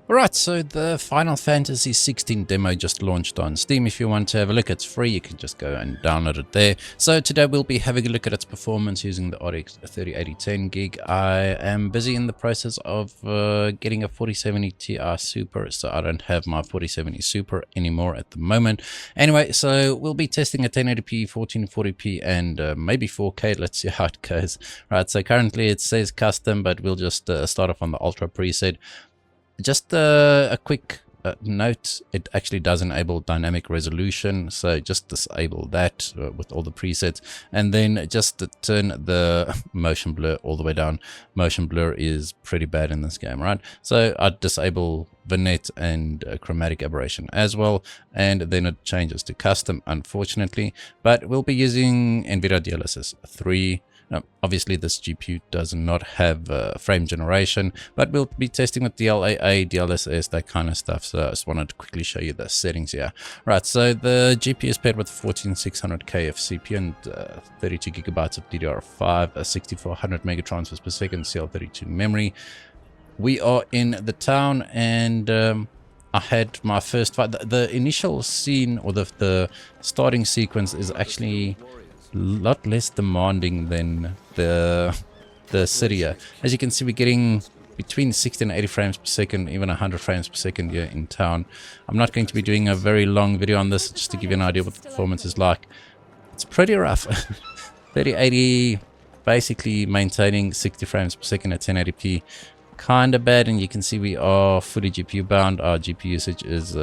Alright, so the Final Fantasy 16 demo just launched on Steam. If you want to have a look, it's free. You can just go and download it there. So today we'll be having a look at its performance using the RTX 3080 10GB. I am busy in the process of getting a 4070 Ti Super, so I don't have my 4070 Super anymore at the moment. Anyway, so we'll be testing a 1080p, 1440p, and maybe 4K. Let's see how it goes. Right, so currently it says custom, but we'll just start off on the Ultra preset. Just a quick note, it actually does enable dynamic resolution, so just disable that with all the presets, and then just turn the motion blur all the way down. Motion blur is pretty bad in this game, right? So I'd disable vignette and chromatic aberration as well, and then it changes to custom, unfortunately. But we'll be using Nvme DLSS 3. Obviously this GPU does not have frame generation, but we'll be testing with DLAA, DLSS, that kind of stuff. So I just wanted to quickly show you the settings here. Right, so the GPU is paired with 14600K of CPU and 32 gigabytes of DDR5, 6400 megatransfers per second CL32 memory. We are in the town, and I had my first fight. The initial scene, or the starting sequence, is actually a lot less demanding than the city. As you can see, we're getting between 60 and 80 frames per second, even 100 frames per second here in town. I'm not going to be doing a very long video on this, just to give you an idea what the performance is like. It's pretty rough. 3080 basically maintaining 60 frames per second at 1080p, kind of bad. And you can see we are fully GPU bound. Our GPU usage is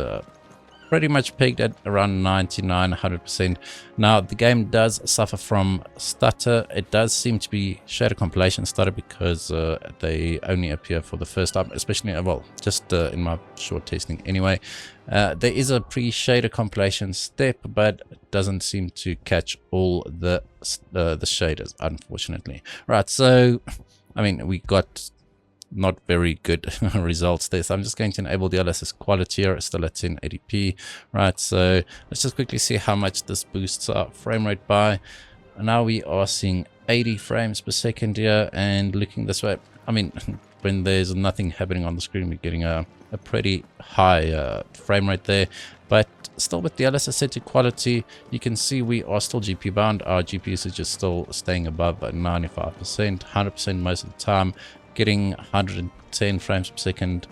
pretty much peaked at around 99-100%. Now the game does suffer from stutter. It does seem to be shader compilation stutter, because they only appear for the first time, especially well, just in my short testing anyway. There is a pre-shader compilation step, but it doesn't seem to catch all the shaders, unfortunately. Right, so I mean, we got not very good results there, so I'm just going to enable the DLSS Quality here, still at 1080p. Right, so let's just quickly see how much this boosts our frame rate by. Now we are seeing 80 frames per second here, and looking this way, I mean, when there's nothing happening on the screen, we're getting a pretty high frame rate there. But still, with the DLSS set to quality, you can see we are still GPU bound. Our GPU usage is still staying above 95%, 100% most of the time, getting 110 frames per second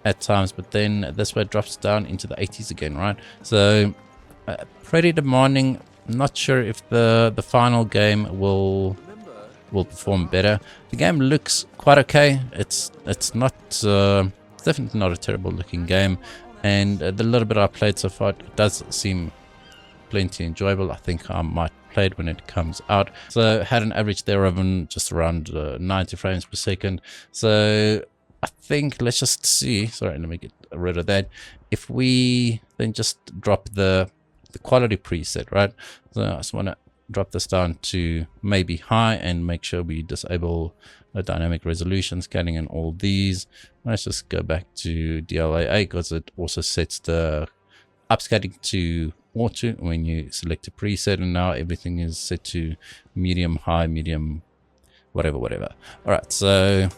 at times, but then this way it drops down into the 80s again, right? So pretty demanding. Not sure if the final game will perform better. The game looks quite okay. It's not definitely not a terrible looking game, and the little bit I played so far, it does seem plenty enjoyable. I think I might play it when it comes out. So had an average there of just around 90 frames per second. So I think let's just see. Sorry, let me get rid of that. If we then just drop the quality preset, right? So I just want to drop this down to maybe high and make sure we disable the dynamic resolution scanning and all these. Let's just go back to DLAA, because it also sets the upscaling to auto when you select a preset, and now everything is set to medium, high, medium, whatever. All right, so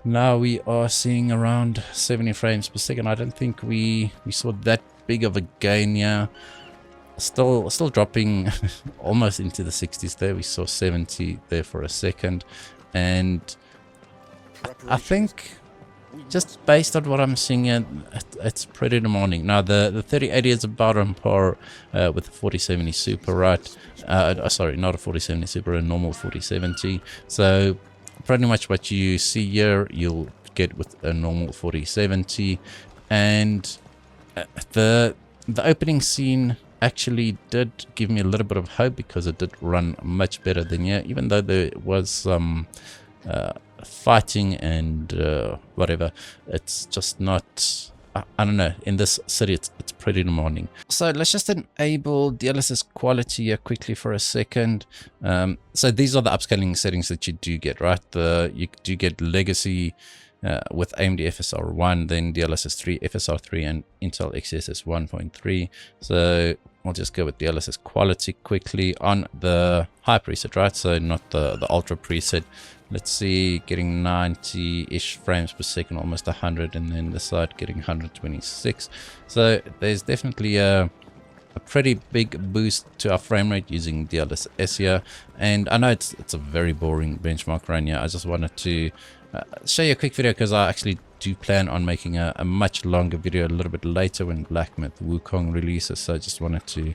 now we are seeing around 70 frames per second. I don't think we saw that big of a gain here. Still dropping almost into the 60s there. We saw 70 there for a second, and I think just based on what I'm seeing here, it's pretty demanding. Now the 3080 is about on par with the 4070 Super, right? Sorry, not a 4070 Super, a normal 4070. So pretty much what you see here, you'll get with a normal 4070. And the opening scene actually did give me a little bit of hope, because it did run much better than here, even though there was some fighting and whatever. It's just not, I don't know, in this city it's pretty demanding. So let's just enable DLSS Quality here quickly for a second. So these are the upscaling settings that you do get, right? You do get legacy with AMD FSR 1, then DLSS 3, FSR 3, and Intel XeSS 1.3. So I'll just go with DLSS Quality quickly on the high preset, right? So not the ultra preset. Let's see, getting 90-ish frames per second, almost 100, and then the side getting 126. So there's definitely a pretty big boost to our frame rate using DLSS here. And I know it's a very boring benchmark run here. I just wanted to show you a quick video because I actually do plan on making a much longer video a little bit later when Black Myth Wukong releases. So I just wanted to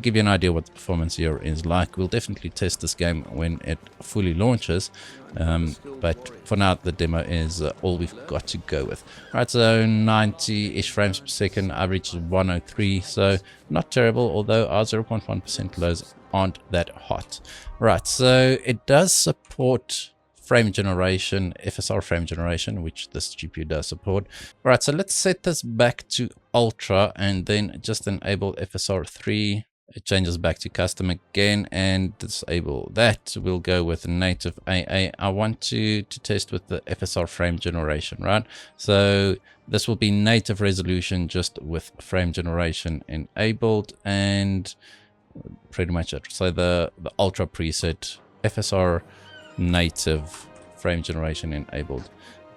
give you an idea what the performance here is like. We'll definitely test this game when it fully launches, but for now the demo is all we've got to go with. Alright, so 90-ish frames per second, average is 103, so not terrible, although our 0.1% lows aren't that hot. Right, so it does support frame generation, FSR frame generation, which this GPU does support. All right, so let's set this back to ultra and then just enable FSR 3. It changes back to custom again and disable that. We'll go with native AA. I want to test with the FSR frame generation, right? So this will be native resolution just with frame generation enabled, and pretty much it. So the ultra preset, FSR native frame generation enabled,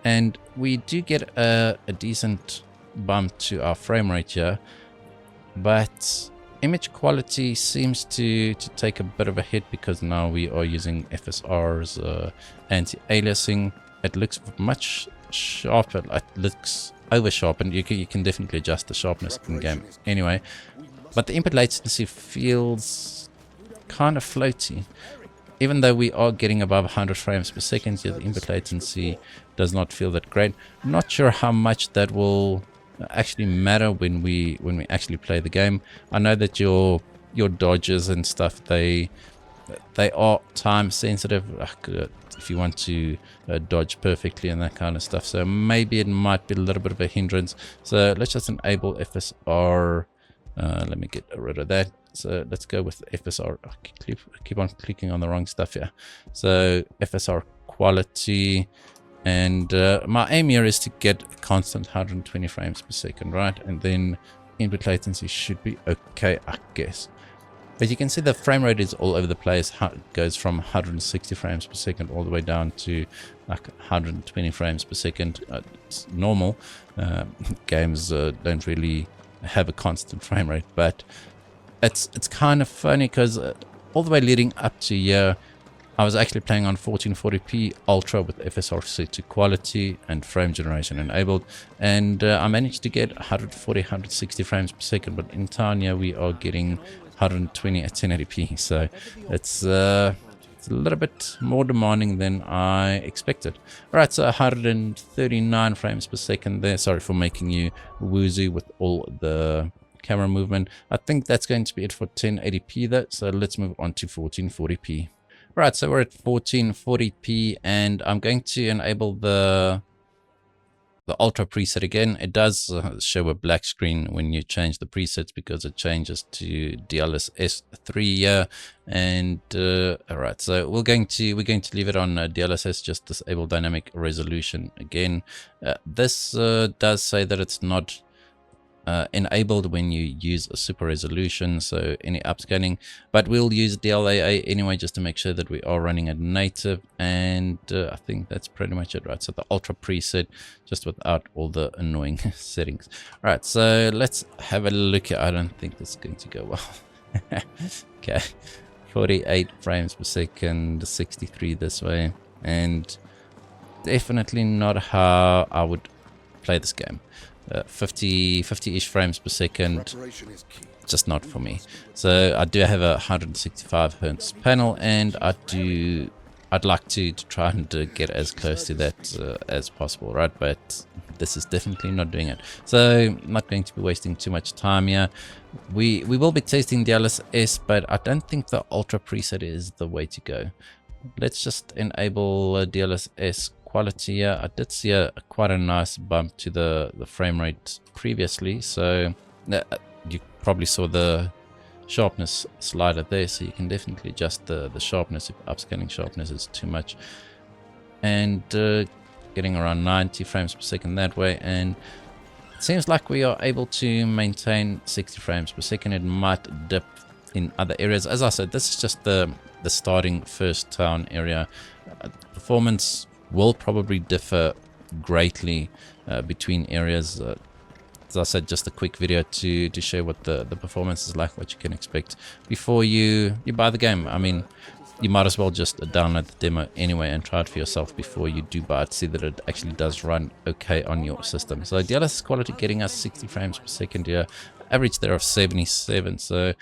and we do get a decent bump to our frame rate here, but image quality seems to take a bit of a hit because now we are using FSR's anti-aliasing. It looks much sharper, it looks over sharpened. You can definitely adjust the sharpness in game anyway, but the input latency feels kind of floaty. Even though we are getting above 100 frames per second here, the input latency does not feel that great. I'm not sure how much that will actually matter when we actually play the game. I know that your dodges and stuff, they are time sensitive if you want to dodge perfectly and that kind of stuff. So maybe it might be a little bit of a hindrance. So let's just enable FSR. Let me get rid of that. So let's go with FSR. I keep on clicking on the wrong stuff here. So FSR quality, and my aim here is to get constant 120 frames per second, right? And then input latency should be okay, I guess. But you can see the frame rate is all over the place. It goes from 160 frames per second all the way down to like 120 frames per second. It's normal. Games don't really have a constant frame rate, but it's kind of funny because all the way leading up to here, I was actually playing on 1440p ultra with FSR set to quality and frame generation enabled, and I managed to get 140 160 frames per second, but in town here we are getting 120 at 1080p, so it's a little bit more demanding than I expected. All right, so 139 frames per second there. Sorry for making you woozy with all the camera movement. I think that's going to be it for 1080p though, so let's move on to 1440p. Right, so we're at 1440p, and I'm going to enable the ultra preset again. It does show a black screen when you change the presets because it changes to DLSS 3 here. And all right, so we're going to leave it on DLSS, just disable dynamic resolution again. This does say that it's not enabled when you use a super resolution, so any upscaling, but we'll use DLAA anyway just to make sure that we are running at native, and I think that's pretty much it. Right, so the ultra preset just without all the annoying settings. All right, so let's have a look here. I don't think this is going to go well. Okay, 48 frames per second, 63 this way, and definitely not how I would play this game. 50-ish frames per second, just not for me. So I do have a 165 hertz panel, and I'd like to try and get as close to that as possible, right? But this is definitely not doing it. So I'm not going to be wasting too much time here. We will be testing DLSS, but I don't think the ultra preset is the way to go. Let's just enable DLSS quality here. I did see quite a nice bump to the frame rate previously, so you probably saw the sharpness slider there, so you can definitely adjust the sharpness if upscaling sharpness is too much, and getting around 90 frames per second that way. And seems like we are able to maintain 60 frames per second. It might dip in other areas. As I said, this is just the starting first town area. Performance will probably differ greatly between areas. As I said, just a quick video to show what the performance is like, what you can expect before you buy the game. I mean, you might as well just download the demo anyway and try it for yourself before you do buy it, see that it actually does run okay on your system. So DLSS Quality getting us 60 frames per second here, average there of 77, so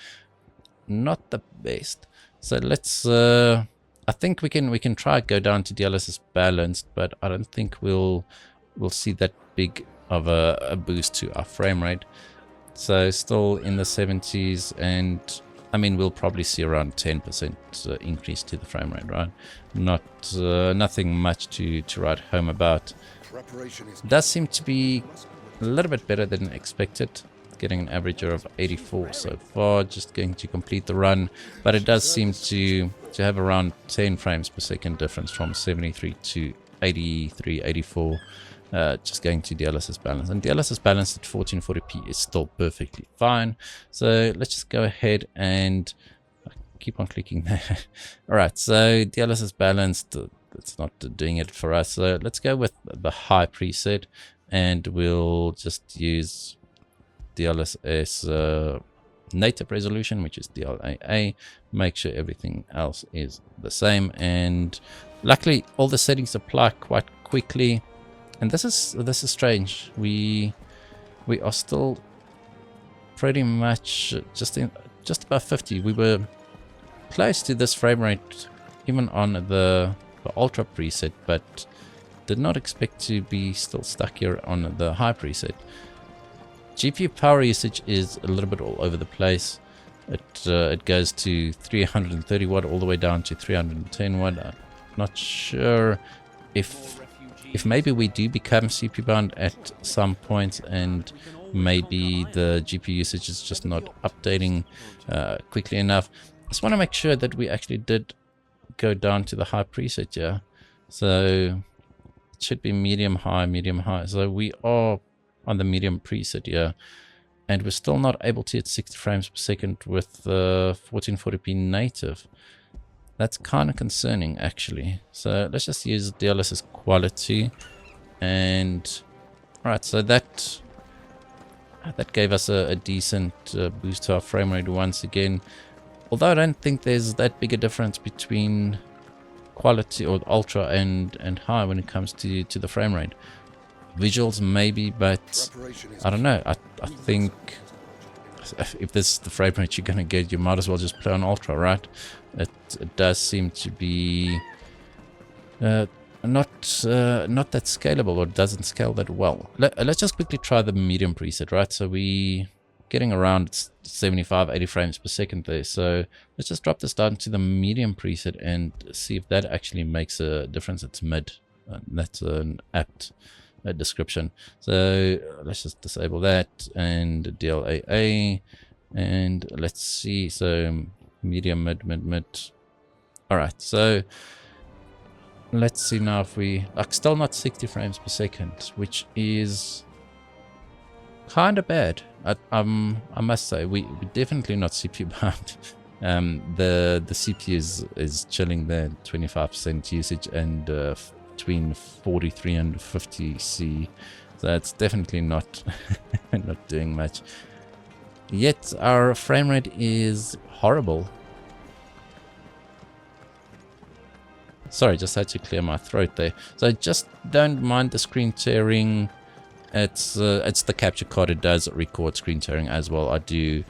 not the best. So let's I think we can try go down to DLSS Balanced, but I don't think we'll see that big of a boost to our frame rate. So still in the 70s, and I mean we'll probably see around 10% increase to the frame rate, right? Not nothing much to write home about. It does seem to be a little bit better than expected, getting an average of 84 so far, just going to complete the run, but it does seem to have around 10 frames per second difference from 73 to 83, 84, just going to DLSS Balanced. And DLSS Balanced at 1440p is still perfectly fine. So let's just go ahead and keep on clicking there. All right, so DLSS Balanced, it's not doing it for us. So let's go with the high preset, and we'll just use DLSS native resolution, which is DLAA. Make sure everything else is the same, and luckily all the settings apply quite quickly. And this is strange. We are still pretty much just above 50. We were close to this frame rate even on the ultra preset, but did not expect to be still stuck here on the high preset. GPU power usage is a little bit all over the place. It goes to 330 watt all the way down to 310 watt. I'm not sure if maybe we do become CPU bound at some point, and maybe the GPU usage is just not updating quickly enough. Just want to make sure that we actually did go down to the high preset here. So it should be medium high. So we are on the medium preset here, and we're still not able to hit 60 frames per second with 1440p native. That's kind of concerning, actually. So let's just use DLSS Quality, and all right, so that gave us a decent boost to our frame rate once again. Although I don't think there's that big a difference between quality or ultra and high when it comes to the frame rate. Visuals maybe, but I don't know. I think if this is the frame rate you're gonna get, you might as well just play on ultra, right? It does seem to be not that scalable, or doesn't scale that well. Let's just quickly try the medium preset, right? So we getting around 75, 80 frames per second there. So let's just drop this down to the medium preset and see if that actually makes a difference. It's mid. That's an apt description. So let's just disable that and DLAA, and let's see. So medium, mid. All right, so let's see now if we still not 60 frames per second, which is kind of bad. I must say we definitely not CPU bound. The CPU is chilling there, 25% usage, and between 43 and 50 C. So that's definitely not not doing much. Yet our frame rate is horrible. Sorry, just had to clear my throat there. So just don't mind the screen tearing. It's the capture card. It does record screen tearing as well. I do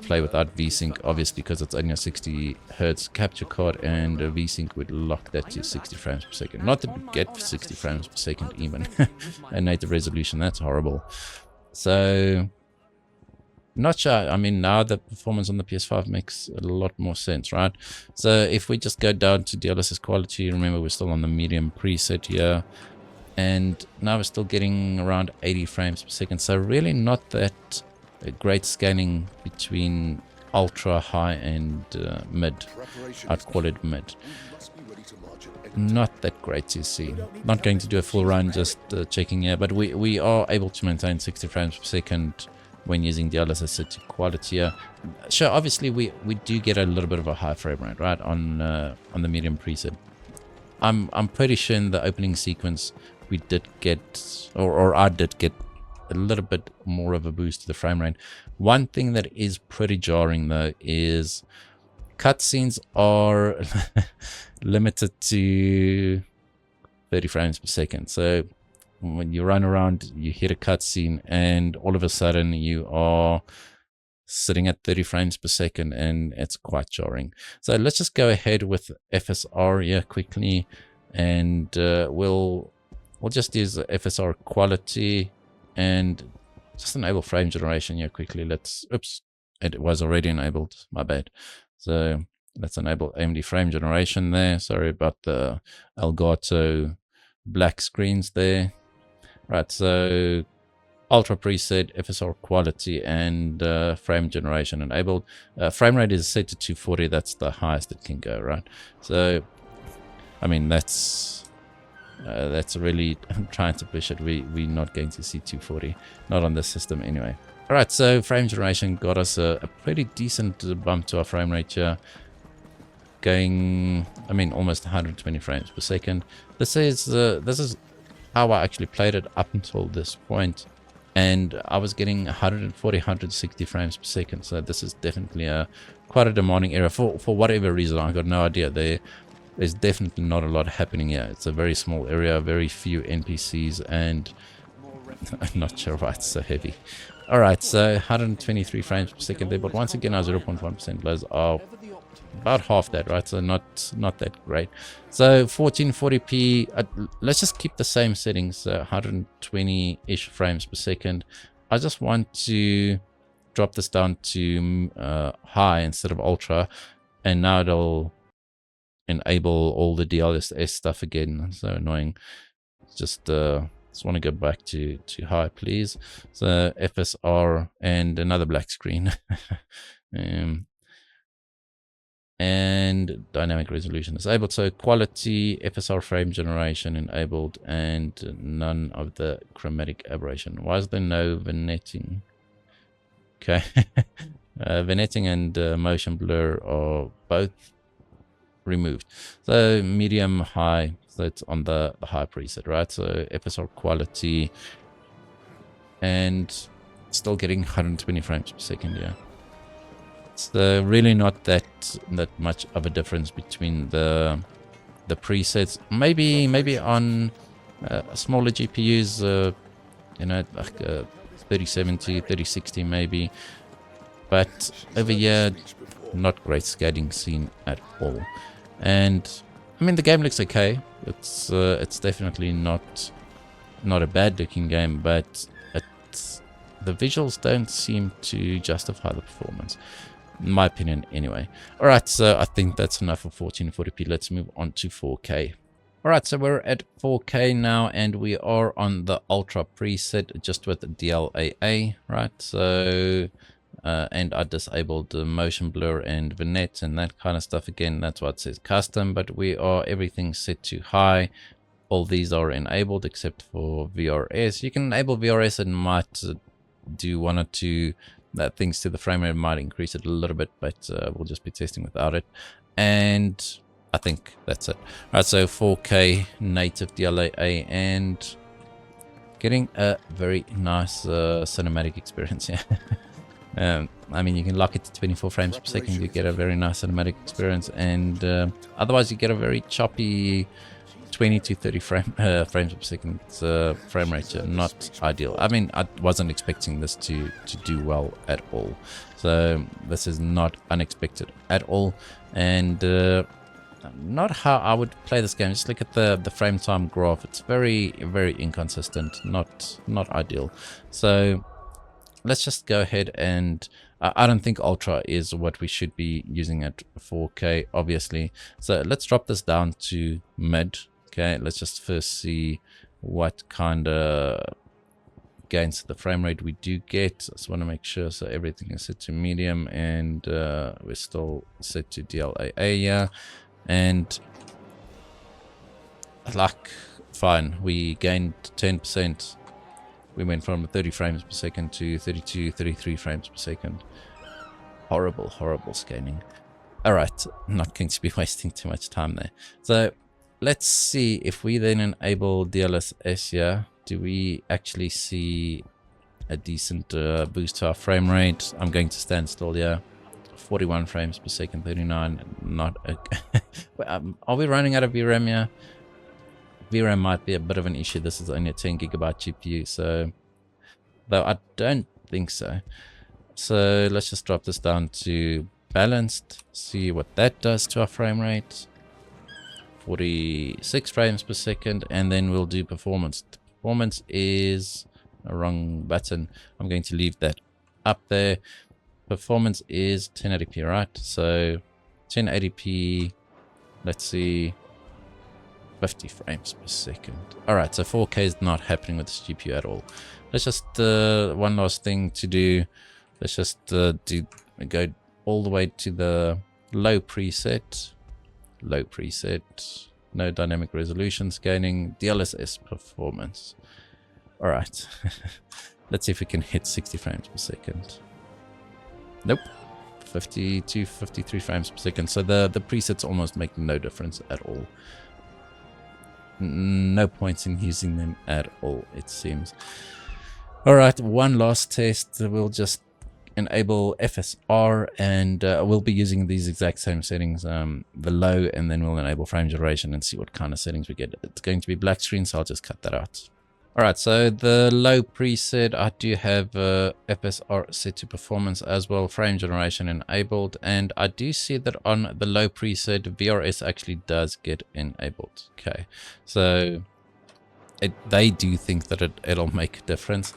play without VSync, obviously, because it's only a 60 hertz capture card, and VSync would lock that to 60 frames per second. Not that we get 60 frames per second even. A native resolution, that's horrible. So not sure. I mean, now the performance on the PS5 makes a lot more sense, right? So if we just go down to DLSS Quality, remember we're still on the medium preset here, and now we're still getting around 80 frames per second. So really not that great scaling between ultra, high, and mid. I'd call it mid. not that great to see. Not going to do a full run, just checking here, but we are able to maintain 60 frames per second when using DLSS Quality here. Sure, obviously we do get a little bit of a high frame rate, right, on the medium preset. I'm pretty sure in the opening sequence we did get, or I did get a little bit more of a boost to the frame rate. One thing that is pretty jarring though is cutscenes are limited to 30 frames per second. So when you run around, you hit a cutscene and all of a sudden you are sitting at 30 frames per second, and it's quite jarring. So let's just go ahead with FSR here quickly, and we'll just use the FSR Quality and just enable frame generation here quickly. Oops, it was already enabled, my bad. So let's enable AMD frame generation there. Sorry about the Elgato black screens there. Right, so Ultra preset, FSR Quality, and frame generation enabled. Frame rate is set to 240. That's the highest it can go, right? So, I mean, that's really trying to push it. We're not going to see 240, not on this system anyway. All right, so frame generation got us a pretty decent bump to our frame rate here, going, I mean, almost 120 frames per second. This is how I actually played it up until this point, and I was getting 140, 160 frames per second. So this is definitely quite a demanding area for whatever reason. I got no idea. There's definitely not a lot happening here. It's a very small area, very few NPCs, and I'm not sure why it's so heavy. All right, so 123 frames per second there, but once again our 0.1% lows are about half that, right? So not that great. So 1440p, let's just keep the same settings, so 120-ish frames per second. I just want to drop this down to high instead of ultra, and now it'll enable all the DLSS stuff again. So annoying. Just want to go back to high, please. So FSR and another black screen. And dynamic resolution disabled. So quality, FSR frame generation enabled, and none of the chromatic aberration. Why is there no vignetting? Okay. Vignetting and motion blur are both removed. So medium, high, so it's on the high preset, right? So FSR quality, and still getting 120 frames per second, yeah. So really not that much of a difference between the presets. Maybe on smaller GPUs, you know, like 3070, 3060 maybe, but over here not great scaling scene at all. And I mean, the game looks okay. It's definitely not a bad looking game, but the visuals don't seem to justify the performance, in my opinion anyway. Alright, so I think that's enough for 1440p. Let's move on to 4K. Alright, so we're at 4K now, and we are on the Ultra preset just with DLAA, right? So, and I disabled the motion blur and vignette and that kind of stuff. Again, that's what it says custom, but we are everything set to high. All these are enabled except for VRS. You can enable VRS and might do one or two things to the frame rate, might increase it a little bit, but we'll just be testing without it. And I think that's it. All right, so 4K native DLAA, and getting a very nice cinematic experience here. I mean, you can lock it to 24 frames per second, you get a very nice cinematic experience, and otherwise you get a very choppy 20 to 30 frames per second frame rate. Not ideal. I mean, I wasn't expecting this to do well at all, so this is not unexpected at all, and not how I would play this game. Just look at the frame time graph. It's very, very inconsistent, not ideal. So let's just go ahead, and I don't think Ultra is what we should be using at 4K, obviously. So let's drop this down to mid. Okay, let's just first see what kind of gains to the frame rate we do get. I just want to make sure. So everything is set to medium, and we're still set to DLAA, yeah. And like, fine, we gained 10%. We went from 30 frames per second to 32, 33 frames per second. Horrible, horrible scaling. Alright, I'm not going to be wasting too much time there. So let's see if we then enable DLSS here. Do we actually see a decent boost to our frame rate? I'm going to stand still here. 41 frames per second, 39. Not a are we running out of VRAM here? VRAM might be a bit of an issue. This is only a 10 gigabyte GPU, so though I don't think so. So let's just drop this down to balanced, see what that does to our frame rate. 46 frames per second, and then we'll do performance. Performance is a wrong button. I'm going to leave that up there. Performance is 1080p, right? So 1080p, let's see, 50 frames per second. All right, so 4K is not happening with this GPU at all. Let's just one last thing to do. Let's just go all the way to the low preset, no dynamic resolution scaling, DLSS Performance. All right, let's see if we can hit 60 frames per second. Nope, 52, 53 frames per second. So the presets almost make no difference at all. No points in using them at all, it seems. All right, one last test. We'll just enable FSR, and we'll be using these exact same settings, the low, and then we'll enable frame duration and see what kind of settings we get. It's going to be black screen, so I'll just cut that out. All right, so the low preset, I do have FSR set to performance as well, frame generation enabled, and I do see that on the low preset, VRS actually does get enabled. Okay, so they do think that it'll make a difference.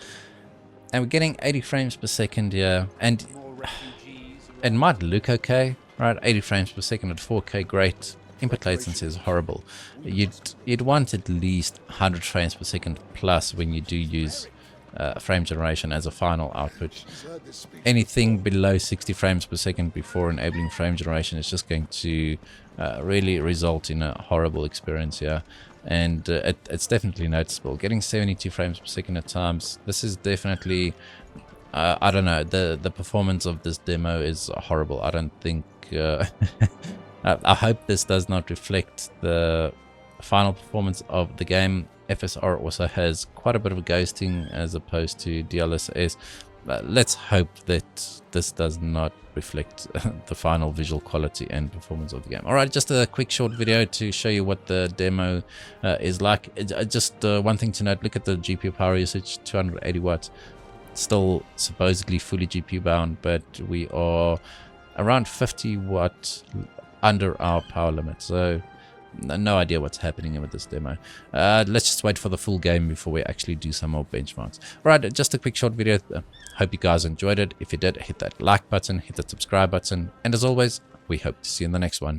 And we're getting 80 frames per second here, and it might look okay, right? 80 frames per second at 4K, great. Input latency is horrible. You'd want at least 100 frames per second plus when you do use frame generation as a final output. Anything below 60 frames per second before enabling frame generation is just going to really result in a horrible experience here. And it's definitely noticeable. Getting 72 frames per second at times, this is definitely, I don't know, the performance of this demo is horrible. I don't think, I hope this does not reflect the final performance of the game. FSR also has quite a bit of a ghosting as opposed to DLSS. Let's hope that this does not reflect the final visual quality and performance of the game. All right, just a quick short video to show you what the demo is like. Just one thing to note, look at the GPU power usage, 280 watts. Still supposedly fully GPU bound, but we are around 50 watts under our power limit. So no idea what's happening with this demo. Let's just wait for the full game before we actually do some more benchmarks. Alright, just a quick short video. Hope you guys enjoyed it. If you did, hit that like button, hit that subscribe button, and as always, we hope to see you in the next one.